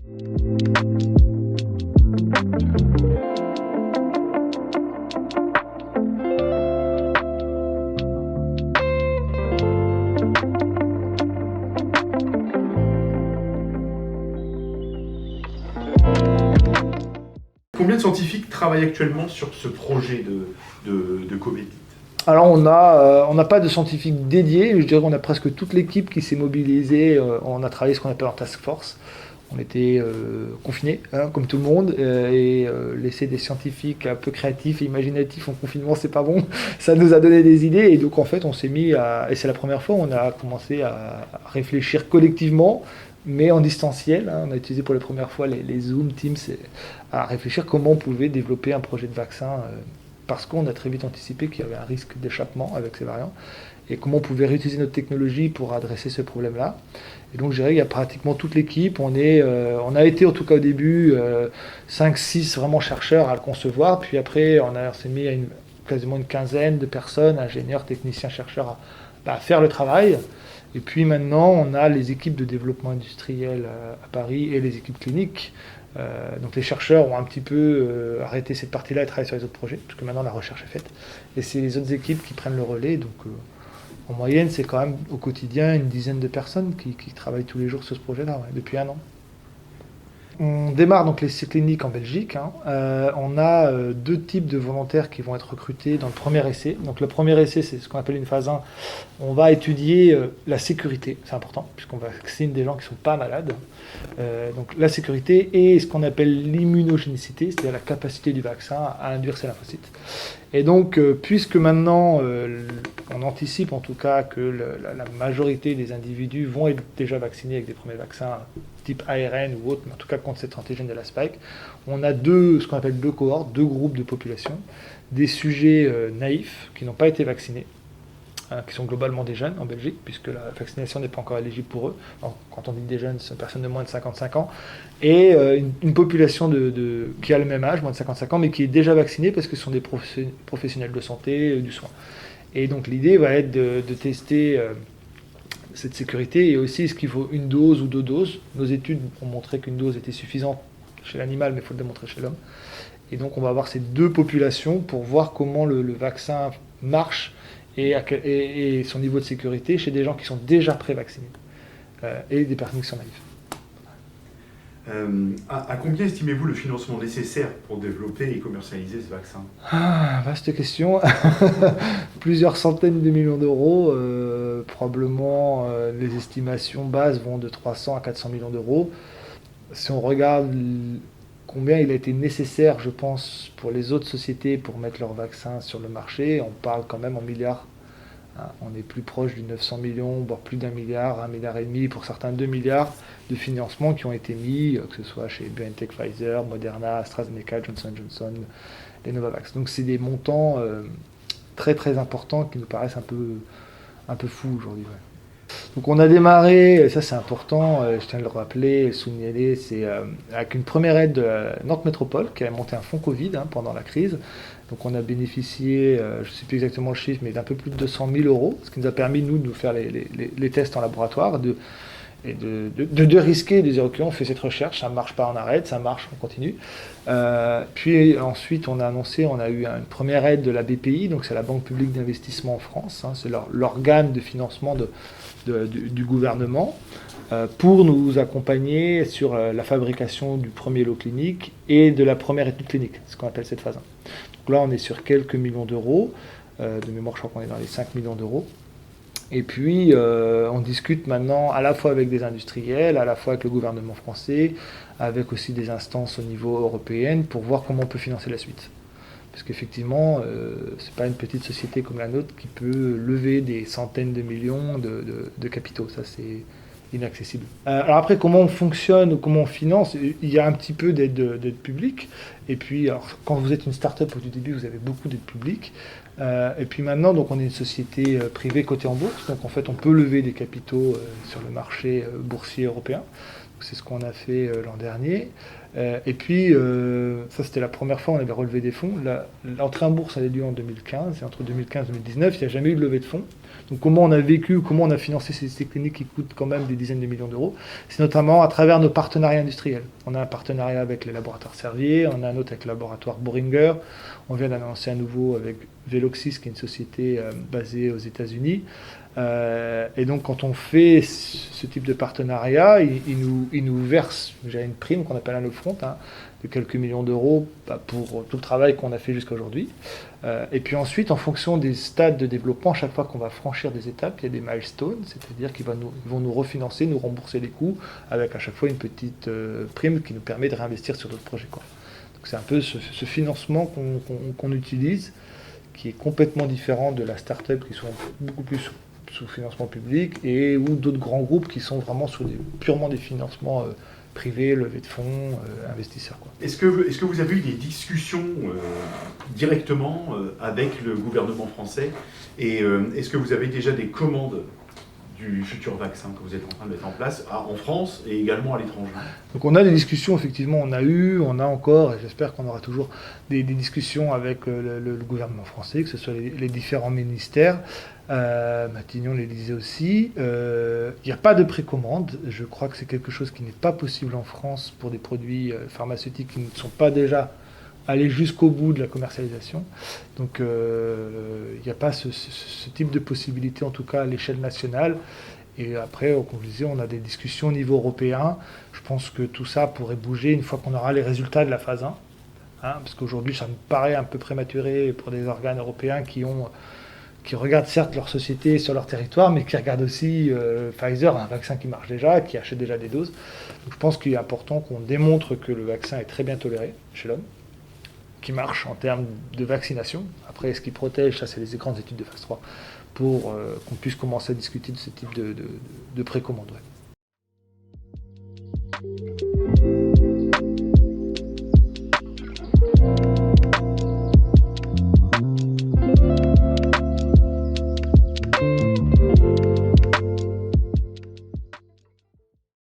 Combien de scientifiques travaillent actuellement sur ce projet de Covétite? Alors on n'a pas de scientifiques dédiés, je dirais qu'on a presque toute l'équipe qui s'est mobilisée, on a travaillé ce qu'on appelle en task force. On était confinés, hein, comme tout le monde, et laisser des scientifiques un peu créatifs et imaginatifs en confinement, c'est pas bon. Ça nous a donné des idées, et donc en fait on s'est mis à, et c'est la première fois, on a commencé à réfléchir collectivement, mais en distanciel, hein. On a utilisé pour la première fois les Zoom, Teams, à réfléchir comment on pouvait développer un projet de vaccin, parce qu'on a très vite anticipé qu'il y avait un risque d'échappement avec ces variants, et comment on pouvait réutiliser notre technologie pour adresser ce problème-là. Et donc je dirais qu'il y a pratiquement toute l'équipe, on a été en tout cas au début 5-6 vraiment chercheurs à le concevoir, puis après on s'est mis à quasiment une quinzaine de personnes, ingénieurs, techniciens, chercheurs à faire le travail. Et puis maintenant on a les équipes de développement industriel à Paris et les équipes cliniques. Donc les chercheurs ont un petit peu arrêté cette partie-là et travaillé sur les autres projets, parce que maintenant la recherche est faite. Et c'est les autres équipes qui prennent le relais. Donc en moyenne, c'est quand même au quotidien une dizaine de personnes qui travaillent tous les jours sur ce projet-là, ouais, depuis 1 an. On démarre donc l'essai clinique en Belgique, hein. On a 2 types de volontaires qui vont être recrutés dans le premier essai. Donc le premier essai, c'est ce qu'on appelle une phase 1. On va étudier la sécurité, c'est important, puisqu'on va vacciner des gens qui ne sont pas malades. Donc la sécurité et ce qu'on appelle l'immunogénicité, c'est-à-dire la capacité du vaccin à induire ces lymphocytes. Et donc, puisque maintenant, on anticipe en tout cas que la majorité des individus vont être déjà vaccinés avec des premiers vaccins type ARN ou autre, mais en tout cas contre cet antigène de la spike, on a ce qu'on appelle 2 cohortes, 2 groupes de population, des sujets naïfs qui n'ont pas été vaccinés, qui sont globalement des jeunes en Belgique, puisque la vaccination n'est pas encore éligible pour eux. Donc, quand on dit des jeunes, c'est personnes de moins de 55 ans, et une population qui a le même âge, moins de 55 ans, mais qui est déjà vaccinée parce que ce sont des professionnels de santé, du soin. Et donc l'idée va être de tester cette sécurité, et aussi est-ce qu'il faut une dose ou 2 doses. Nos études ont montré qu'une dose était suffisante chez l'animal, mais il faut le démontrer chez l'homme. Et donc on va avoir ces 2 populations pour voir comment le vaccin marche et son niveau de sécurité chez des gens qui sont déjà pré-vaccinés et des personnes qui sont naïves. À combien estimez-vous le financement nécessaire pour développer et commercialiser ce vaccin? Vaste question. Plusieurs centaines de millions d'euros. Probablement, les estimations bases vont de 300 à 400 millions d'euros. Si on regarde combien il a été nécessaire, je pense, pour les autres sociétés pour mettre leurs vaccins sur le marché, on parle quand même en milliards. On est plus proche du 900 millions, voire plus d'1 milliard, 1,5 milliard, pour certains 2 milliards de financements qui ont été mis, que ce soit chez BioNTech, Pfizer, Moderna, AstraZeneca, Johnson & Johnson, les Novavax. Donc c'est des montants très très importants qui nous paraissent un peu fous aujourd'hui. Ouais. Donc on a démarré, et ça c'est important, je tiens à le rappeler, souligner, c'est avec une première aide de Nantes Métropole qui a monté un fonds Covid pendant la crise. Donc on a bénéficié, je ne sais plus exactement le chiffre, mais d'un peu plus de 200 000 euros, ce qui nous a permis, nous, de faire les tests en laboratoire, de risquer, de dire ok, on fait cette recherche, ça ne marche pas, on arrête, ça marche, on continue. Puis ensuite, on a annoncé, on a eu une première aide de la BPI, donc c'est la Banque publique d'investissement en France, c'est l'organe de financement du gouvernement, pour nous accompagner sur la fabrication du premier lot clinique et de la première étude clinique, ce qu'on appelle cette phase 1. Donc là, on est sur quelques millions d'euros. De mémoire, je crois qu'on est dans les 5 millions d'euros. Et puis, on discute maintenant à la fois avec des industriels, à la fois avec le gouvernement français, avec aussi des instances au niveau européen, pour voir comment on peut financer la suite. Parce qu'effectivement, ce n'est pas une petite société comme la nôtre qui peut lever des centaines de millions de capitaux. Ça, c'est inaccessible. Alors après, comment on fonctionne ou comment on finance, il y a un petit peu d'aide publique. Et puis, alors, quand vous êtes une start-up au tout début, vous avez beaucoup d'aide publique. Et puis maintenant, donc, on est une société privée cotée en bourse. Donc en fait, on peut lever des capitaux sur le marché boursier européen. C'est ce qu'on a fait l'an dernier. Et puis, ça c'était la première fois où on avait relevé des fonds. L'entrée en bourse, elle a eu lieu en 2015. Et entre 2015 et 2019, il n'y a jamais eu de levée de fonds. Donc comment on a vécu, comment on a financé ces essais cliniques qui coûtent quand même des dizaines de millions d'euros, c'est notamment à travers nos partenariats industriels. On a un partenariat avec les laboratoires Servier, on a un autre avec le laboratoire Boehringer, on vient d'annoncer un nouveau avec Veloxis, qui est une société basée aux États-Unis. Et donc quand on fait ce type de partenariat, il nous verse une prime qu'on appelle un upfront, de quelques millions d'euros pour tout le travail qu'on a fait jusqu'à aujourd'hui. Et puis ensuite, en fonction des stades de développement, chaque fois qu'on va franchir des étapes, il y a des milestones, c'est-à-dire qu'ils vont nous refinancer, nous rembourser les coûts, avec à chaque fois une petite prime qui nous permet de réinvestir sur d'autres projets, quoi. Donc c'est un peu ce financement qu'on utilise, qui est complètement différent de la start-up, qui sont beaucoup plus sous financement public, ou d'autres grands groupes qui sont vraiment purement des financements privés, levée de fonds, investisseurs, quoi. Est-ce que vous avez eu des discussions directement avec le gouvernement français et est-ce que vous avez déjà des commandes du futur vaccin que vous êtes en train de mettre en place en France et également à l'étranger? Donc on a des discussions, effectivement, on a encore, et j'espère qu'on aura toujours des discussions avec le gouvernement français, que ce soit les différents ministères. Matignon les disait aussi. Il n'y a pas de précommande. Je crois que c'est quelque chose qui n'est pas possible en France pour des produits pharmaceutiques qui ne sont pas déjà allés jusqu'au bout de la commercialisation. Donc il n'y a pas ce type de possibilité, en tout cas à l'échelle nationale. Et après, comme je disais, on a des discussions au niveau européen. Je pense que tout ça pourrait bouger une fois qu'on aura les résultats de la phase 1. Parce qu'aujourd'hui, ça me paraît un peu prématuré pour des organes européens qui regardent certes leur société sur leur territoire, mais qui regardent aussi Pfizer, un vaccin qui marche déjà, qui achète déjà des doses. Donc je pense qu'il est important qu'on démontre que le vaccin est très bien toléré chez l'homme, qui marche en termes de vaccination. Après, est-ce qu'il protège? Ça, c'est les grandes études de phase 3, pour qu'on puisse commencer à discuter de ce type de précommande. Ouais.